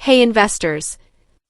Hey investors!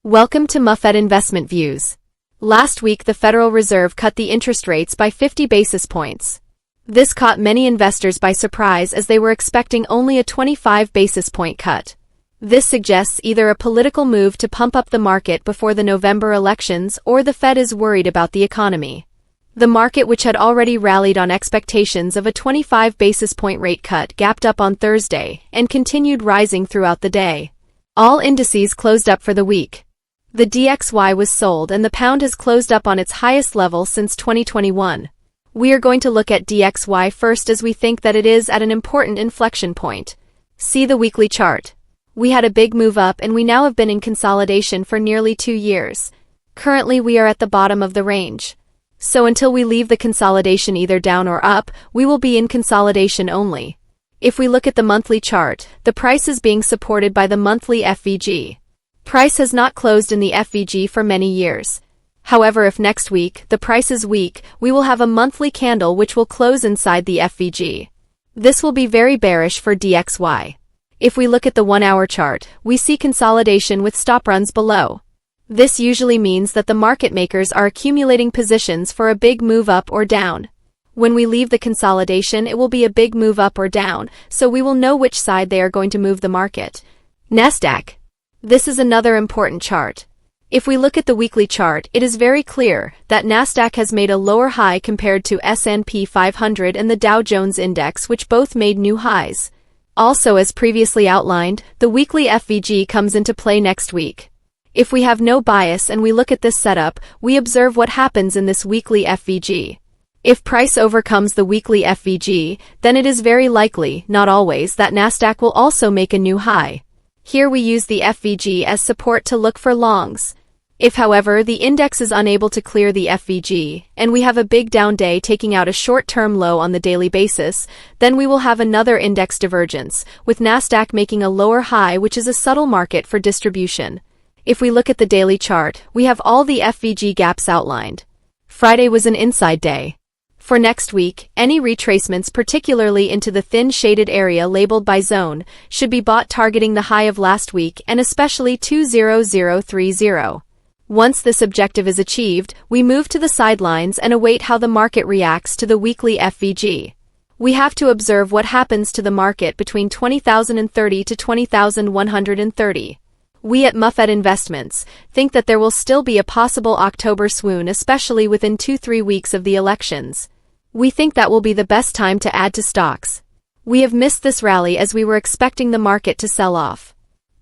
Welcome to Muffett Investment Views. Last week the Federal Reserve cut the interest rates by 50 basis points. This caught many investors by surprise as they were expecting only a 25 basis point cut. This suggests either a political move to pump up the market before the November elections or the Fed is worried about the economy. The market, which had already rallied on expectations of a 25 basis point rate cut, gapped up on Thursday and continued rising throughout the day. All indices closed up for the week. The DXY was sold and the pound has closed up on its highest level since 2021. We are going to look at DXY first as we think that it is at an important inflection point. See the weekly chart. We had a big move up and we now have been in consolidation for nearly 2 years. Currently we are at the bottom of the range. So until we leave the consolidation either down or up, we will be in consolidation only. If we look at the monthly chart, the price is being supported by the monthly FVG. Price has not closed in the FVG for many years. However, if next week the price is weak, we will have a monthly candle which will close inside the FVG. This will be very bearish for DXY. If we look at the 1-hour chart, we see consolidation with stop runs below. This usually means that the market makers are accumulating positions for a big move up or down. When we leave the consolidation, it will be a big move up or down, so we will know which side they are going to move the market. Nasdaq. This is another important chart. If we look at the weekly chart, it is very clear that Nasdaq has made a lower high compared to S&P 500 and the Dow Jones Index, which both made new highs. Also, as previously outlined, the weekly FVG comes into play next week. If we have no bias and we look at this setup, we observe what happens in this weekly FVG. If price overcomes the weekly FVG, then it is very likely, not always, that Nasdaq will also make a new high. Here we use the FVG as support to look for longs. If, however, the index is unable to clear the FVG, and we have a big down day taking out a short-term low on the daily basis, then we will have another index divergence, with Nasdaq making a lower high, which is a subtle market for distribution. If we look at the daily chart, we have all the FVG gaps outlined. Friday was an inside day. For next week, any retracements, particularly into the thin shaded area labeled by zone, should be bought targeting the high of last week and especially 20030. Once this objective is achieved, we move to the sidelines and await how the market reacts to the weekly FVG. We have to observe what happens to the market between 20,030 to 20,130. We at Muffett Investments think that there will still be a possible October swoon, especially within 2-3 weeks of the elections. We think that will be the best time to add to stocks. We have missed this rally as we were expecting the market to sell off.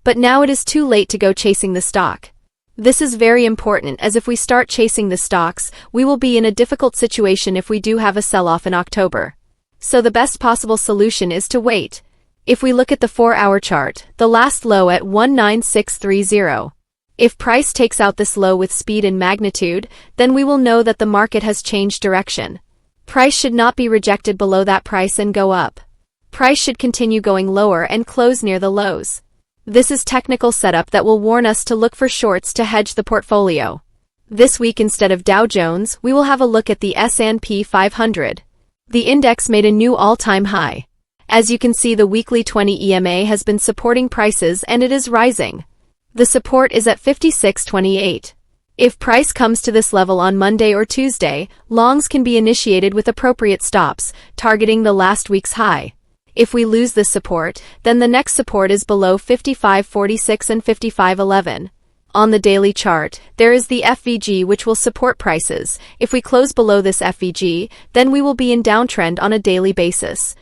But now it is too late to go chasing the stock. This is very important, as if we start chasing the stocks, we will be in a difficult situation if we do have a sell-off in October. So the best possible solution is to wait. If we look at the 4-hour chart, the last low at 19630. If price takes out this low with speed and magnitude, then we will know that the market has changed direction. Price should not be rejected below that price and go up. Price should continue going lower and close near the lows. This is technical setup that will warn us to look for shorts to hedge the portfolio. This week, instead of Dow Jones, we will have a look at the S&P 500. The index made a new all-time high. As you can see, the weekly 20 EMA has been supporting prices and it is rising. The support is at 56.28. If price comes to this level on Monday or Tuesday, longs can be initiated with appropriate stops, targeting the last week's high. If we lose this support, then the next support is below 55.46 and 55.11. On the daily chart, there is the FVG, which will support prices. If we close below this FVG, then we will be in downtrend on a daily basis.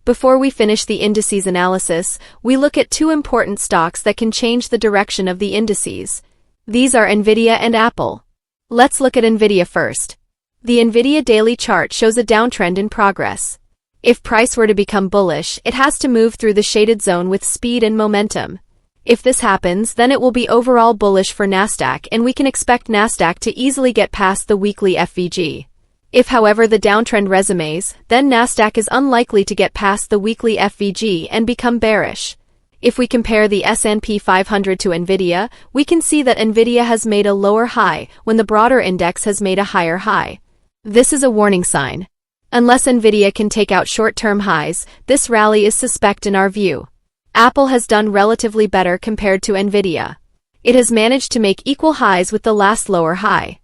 Before we finish the indices analysis, we look at 2 important stocks that can change the direction of the indices. These are Nvidia and Apple. Let's look at Nvidia first. The Nvidia daily chart shows a downtrend in progress. If price were to become bullish, it has to move through the shaded zone with speed and momentum. If this happens, then it will be overall bullish for Nasdaq and we can expect Nasdaq to easily get past the weekly FVG. If, however, the downtrend resumes, then Nasdaq is unlikely to get past the weekly FVG and become bearish. If we compare the S&P 500 to Nvidia, we can see that Nvidia has made a lower high when the broader index has made a higher high. This is a warning sign. Unless Nvidia can take out short-term highs, this rally is suspect in our view. Apple has done relatively better compared to Nvidia. It has managed to make equal highs with the last lower high.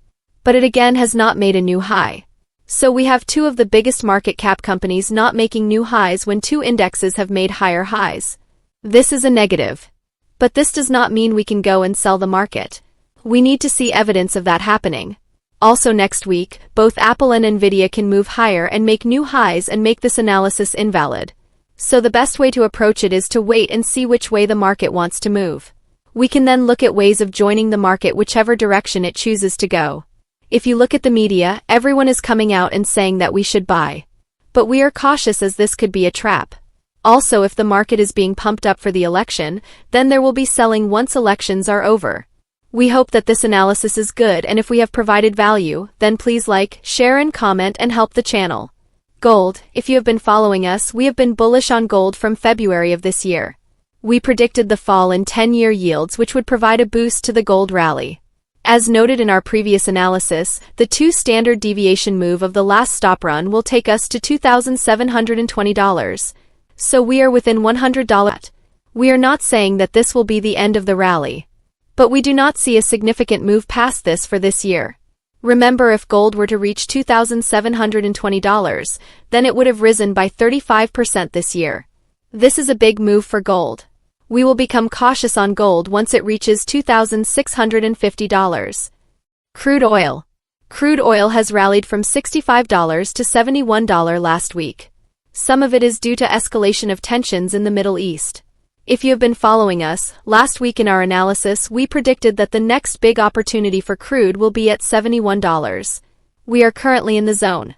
But it again has not made a new high. So we have two of the biggest market cap companies not making new highs when two indexes have made higher highs. This is a negative. But this does not mean we can go and sell the market. We need to see evidence of that happening. Also next week, both Apple and Nvidia can move higher and make new highs and make this analysis invalid. So the best way to approach it is to wait and see which way the market wants to move. We can then look at ways of joining the market whichever direction it chooses to go. If you look at the media, everyone is coming out and saying that we should buy. But we are cautious as this could be a trap. Also, if the market is being pumped up for the election, then there will be selling once elections are over. We hope that this analysis is good, and if we have provided value, then please like, share and comment and help the channel. Gold, if you have been following us, we have been bullish on gold from February of this year. We predicted the fall in 10-year yields which would provide a boost to the gold rally. As noted in our previous analysis, the 2 standard deviation move of the last stop run will take us to $2,720. So we are within $100. We are not saying that this will be the end of the rally. But we do not see a significant move past this for this year. Remember, if gold were to reach $2,720, then it would have risen by 35% this year. This is a big move for gold. We will become cautious on gold once it reaches $2,650. Crude oil. Crude oil has rallied from $65 to $71 last week. Some of it is due to escalation of tensions in the Middle East. If you have been following us, last week in our analysis we predicted that the next big opportunity for crude will be at $71. We are currently in the zone.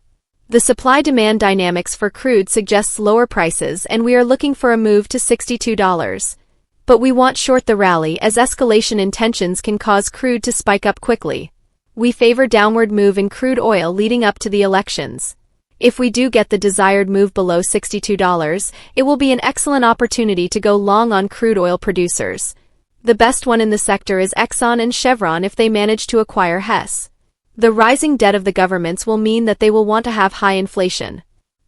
The supply-demand dynamics for crude suggests lower prices, and we are looking for a move to $62. But we want short the rally, as escalation in tensions can cause crude to spike up quickly. We favor downward move in crude oil leading up to the elections. If we do get the desired move below $62, it will be an excellent opportunity to go long on crude oil producers. The best one in the sector is Exxon and Chevron if they manage to acquire Hess. The rising debt of the governments will mean that they will want to have high inflation.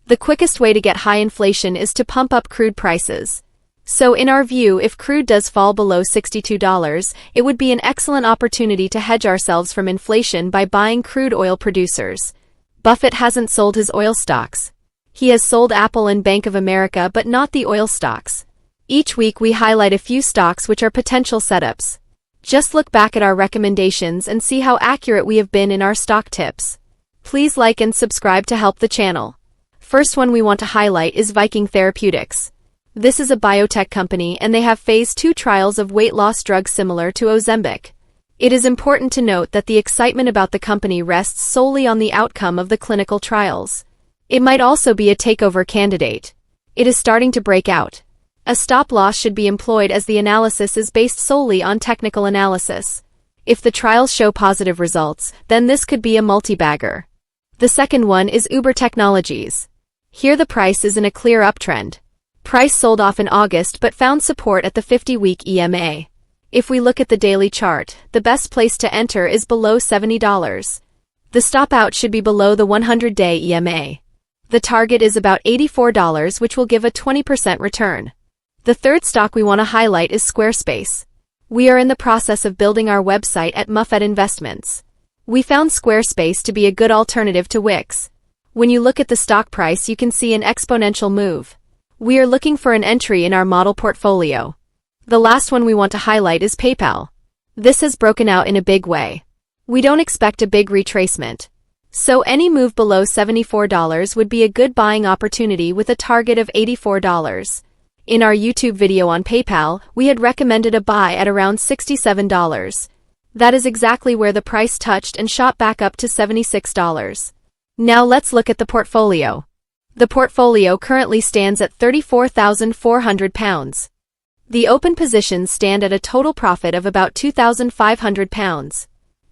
The quickest way to get high inflation is to pump up crude prices. So in our view, if crude does fall below $62, it would be an excellent opportunity to hedge ourselves from inflation by buying crude oil producers. Buffett hasn't sold his oil stocks. He has sold Apple and Bank of America, but not the oil stocks. Each week we highlight a few stocks which are potential setups. Just look back at our recommendations and see how accurate we have been in our stock tips. Please like and subscribe to help the channel. First one we want to highlight is Viking Therapeutics. This is a biotech company and they have phase 2 trials of weight loss drugs similar to Ozempic. It is important to note that the excitement about the company rests solely on the outcome of the clinical trials. It might also be a takeover candidate. It is starting to break out. A stop loss should be employed as the analysis is based solely on technical analysis. If the trials show positive results, then this could be a multi-bagger. The second one is Uber Technologies. Here the price is in a clear uptrend. Price sold off in August but found support at the 50-week EMA. If we look at the daily chart, the best place to enter is below $70. The stop out should be below the 100-day EMA. The target is about $84, which will give a 20% return. The third stock we want to highlight is Squarespace. We are in the process of building our website at Muffett Investments. We found Squarespace to be a good alternative to Wix. When you look at the stock price, you can see an exponential move. We are looking for an entry in our model portfolio. The last one we want to highlight is PayPal. This has broken out in a big way. We don't expect a big retracement. So any move below $74 would be a good buying opportunity with a target of $84. In our YouTube video on PayPal, we had recommended a buy at around $67. That is exactly where the price touched and shot back up to $76. Now let's look at the portfolio. The portfolio currently stands at £34,400. The open positions stand at a total profit of about £2,500.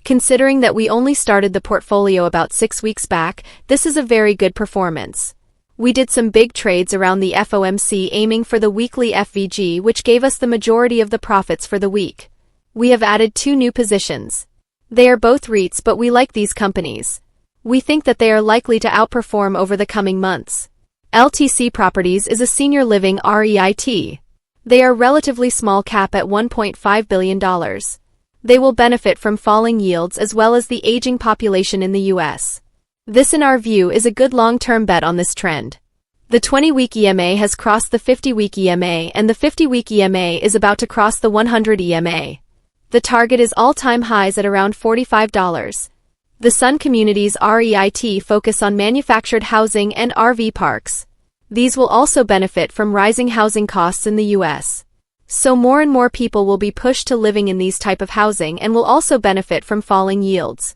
Considering that we only started the portfolio about 6 weeks back, this is a very good performance. We did some big trades around the FOMC aiming for the weekly FVG, which gave us the majority of the profits for the week. We have added 2 new positions. They are both REITs, but we like these companies. We think that they are likely to outperform over the coming months. LTC Properties is a senior living REIT. They are relatively small cap at $1.5 billion. They will benefit from falling yields as well as the aging population in the US. This, in our view, is a good long-term bet on this trend. The 20-week EMA has crossed the 50-week EMA, and the 50-week EMA is about to cross the 100 EMA. The target is all-time highs at around $45. The Sun Communities REIT focus on manufactured housing and RV parks. These will also benefit from rising housing costs in the US. So more and more people will be pushed to living in these type of housing and will also benefit from falling yields.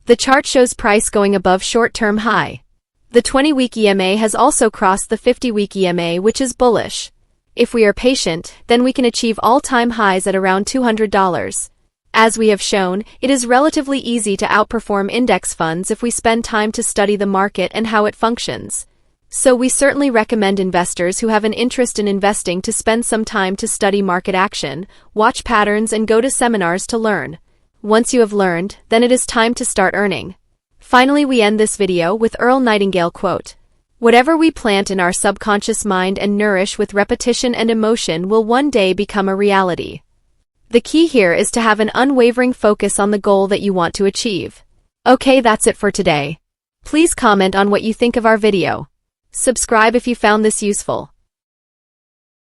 The chart shows price going above short-term high. The 20-week EMA has also crossed the 50-week EMA, which is bullish. If we are patient, then we can achieve all-time highs at around $200. As we have shown, it is relatively easy to outperform index funds if we spend time to study the market and how it functions. So we certainly recommend investors who have an interest in investing to spend some time to study market action, watch patterns, and go to seminars to learn. Once you have learned, then it is time to start earning. Finally, we end this video with Earl Nightingale quote: "Whatever we plant in our subconscious mind and nourish with repetition and emotion will one day become a reality." The key here is to have an unwavering focus on the goal that you want to achieve. Okay, that's it for today. Please comment on what you think of our video. Subscribe if you found this useful.